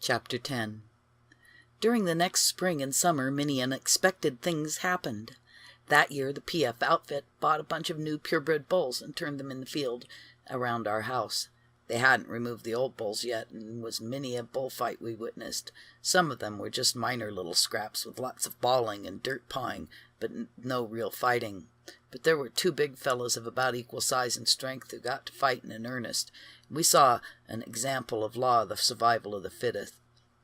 Chapter 10. During the next spring and summer, many unexpected things happened. That year, the PF outfit bought a bunch of new purebred bulls and turned them in the field around our house. They hadn't removed the old bulls yet, and was many a bullfight we witnessed. Some of them were just minor little scraps with lots of bawling and dirt pawing, but no real fighting. But there were two big fellows of about equal size and strength who got to fighting in earnest. We saw an example of law of the survival of the fittest.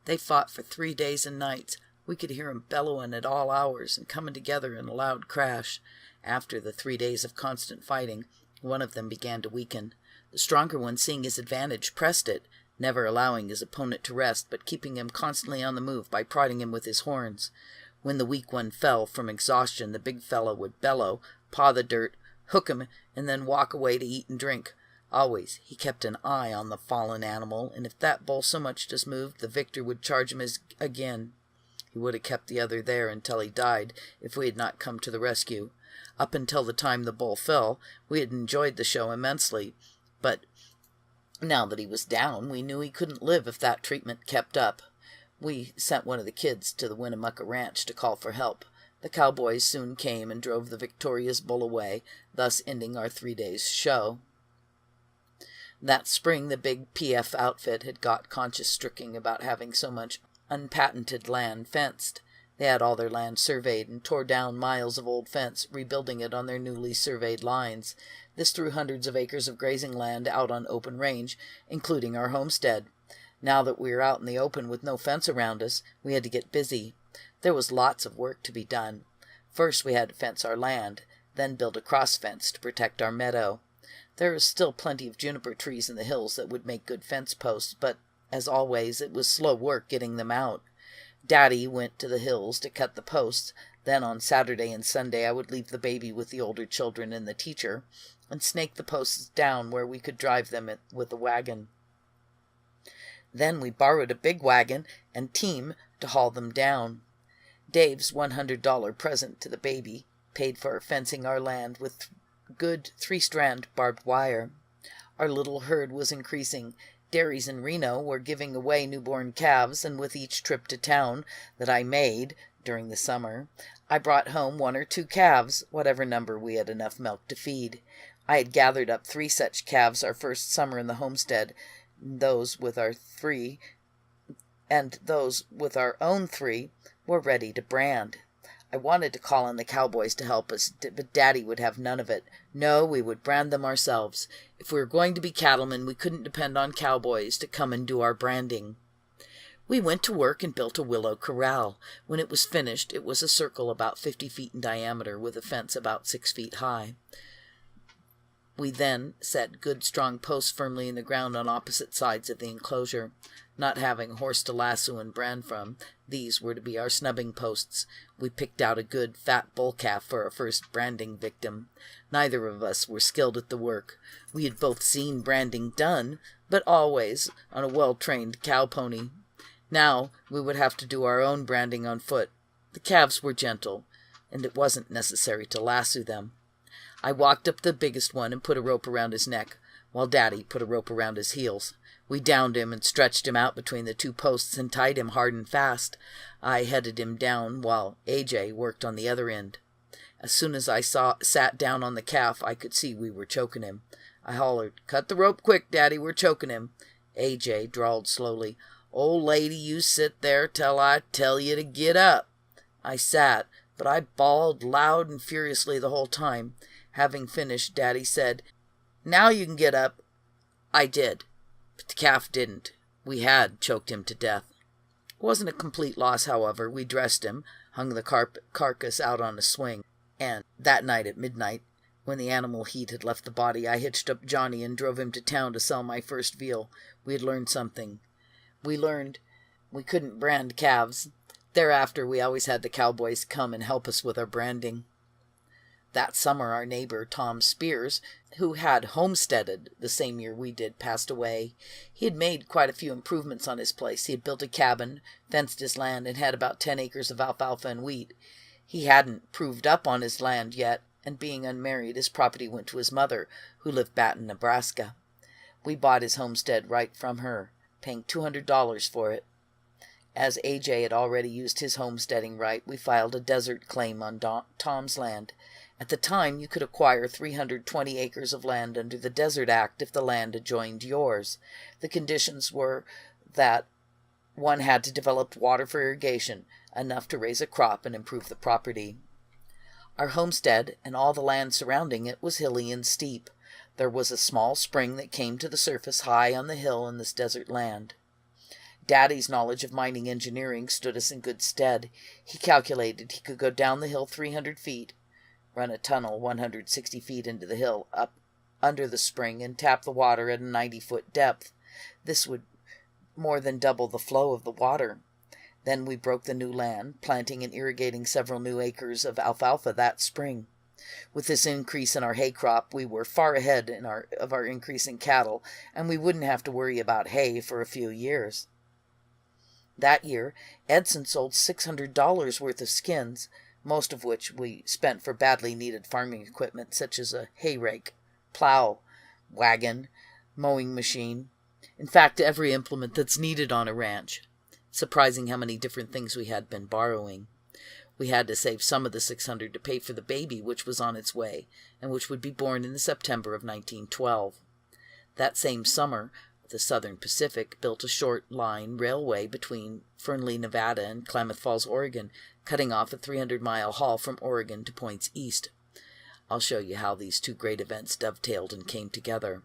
They fought for 3 days and nights. We could hear 'em bellowing at all hours and coming together in a loud crash. After the 3 days of constant fighting, one of them began to weaken. The stronger one, seeing his advantage, pressed it, never allowing his opponent to rest, but keeping him constantly on the move by prodding him with his horns. When the weak one fell from exhaustion, the big fellow would bellow, paw the dirt, hook him, and then walk away to eat and drink. Always he kept an eye on the fallen animal, and if that bull so much as moved, the victor would charge him again. He would have kept the other there until he died if we had not come to the rescue. Up until the time the bull fell, we had enjoyed the show immensely, but now that he was down, we knew he couldn't live if that treatment kept up. We sent one of the kids to the Winnemucca Ranch to call for help. The cowboys soon came and drove the victorious bull away, thus ending our 3 days' show. That spring, the big PF outfit had got conscience-stricken about having so much unpatented land fenced. They had all their land surveyed and tore down miles of old fence, rebuilding it on their newly surveyed lines. This threw hundreds of acres of grazing land out on open range, including our homestead. Now that we were out in the open with no fence around us, we had to get busy. There was lots of work to be done. First we had to fence our land, then build a cross fence to protect our meadow. There is still plenty of juniper trees in the hills that would make good fence posts, but, as always, it was slow work getting them out. Daddy went to the hills to cut the posts. Then on Saturday and Sunday I would leave the baby with the older children and the teacher, and snake the posts down where we could drive them with a wagon. Then we borrowed a big wagon and team to haul them down. Dave's $100 present to the baby paid for fencing our land with good 3-strand barbed wire. Our little herd was increasing. Dairies in Reno were giving away newborn calves, and with each trip to town that I made during the summer, I brought home 1 or 2 calves, whatever number we had enough milk to feed. I had gathered up 3 such calves our first summer in the homestead. Those with our own 3 were ready to brand. I wanted to call on the cowboys to help us, but Daddy would have none of it. No, we would brand them ourselves. If we were going to be cattlemen, we couldn't depend on cowboys to come and do our branding. We went to work and built a Willow Corral. When it was finished, it was a circle about 50 feet in diameter with a fence about 6 feet high. We then set good strong posts firmly in the ground on opposite sides of the enclosure. Not having a horse to lasso and brand from, these were to be our snubbing posts. We picked out a good fat bull calf for our first branding victim. Neither of us were skilled at the work. We had both seen branding done, but always on a well-trained cow pony. Now we would have to do our own branding on foot. The calves were gentle, and it wasn't necessary to lasso them. I walked up the biggest one and put a rope around his neck, while Daddy put a rope around his heels. We downed him and stretched him out between the 2 posts and tied him hard and fast. I headed him down while AJ worked on the other end. As soon as I sat down on the calf, I could see we were choking him. I hollered, "Cut the rope quick, Daddy, we're choking him." AJ drawled slowly, "Old lady, you sit there till I tell you to get up." I sat, but I bawled loud and furiously the whole time. Having finished, Daddy said, "Now you can get up." I did, but the calf didn't. We had choked him to death. It wasn't a complete loss, however. We dressed him, hung the carcass out on a swing, and that night at midnight, when the animal heat had left the body, I hitched up Johnny and drove him to town to sell my first veal. We had learned something. We learned we couldn't brand calves. Thereafter, we always had the cowboys come and help us with our branding. That summer, our neighbor, Tom Spears, who had homesteaded the same year we did, passed away. He had made quite a few improvements on his place. He had built a cabin, fenced his land, and had about 10 acres of alfalfa and wheat. He hadn't proved up on his land yet, and being unmarried, his property went to his mother, who lived back in Nebraska. We bought his homestead right from her, paying $200 for it. As AJ had already used his homesteading right, we filed a desert claim on Tom's land. At the time, you could acquire 320 acres of land under the Desert Act if the land adjoined yours. The conditions were that one had to develop water for irrigation, enough to raise a crop and improve the property. Our homestead and all the land surrounding it was hilly and steep. There was a small spring that came to the surface high on the hill in this desert land. Daddy's knowledge of mining engineering stood us in good stead. He calculated he could go down the hill 300 feet, run a tunnel 160 feet into the hill, up under the spring, and tap the water at a 90-foot depth. This would more than double the flow of the water. Then we broke the new land, planting and irrigating several new acres of alfalfa that spring. With this increase in our hay crop, we were far ahead of our increase in cattle, and we wouldn't have to worry about hay for a few years. That year, Edson sold $600 worth of skins, most of which we spent for badly needed farming equipment such as a hay rake, plow, wagon, mowing machine. In fact, every implement that's needed on a ranch. Surprising how many different things we had been borrowing. We had to save some of the $600 to pay for the baby which was on its way, and which would be born in the September of 1912. That same summer, the Southern Pacific built a short-line railway between Fernley, Nevada and Klamath Falls, Oregon, cutting off a 300-mile haul from Oregon to points east. I'll show you how these two great events dovetailed and came together.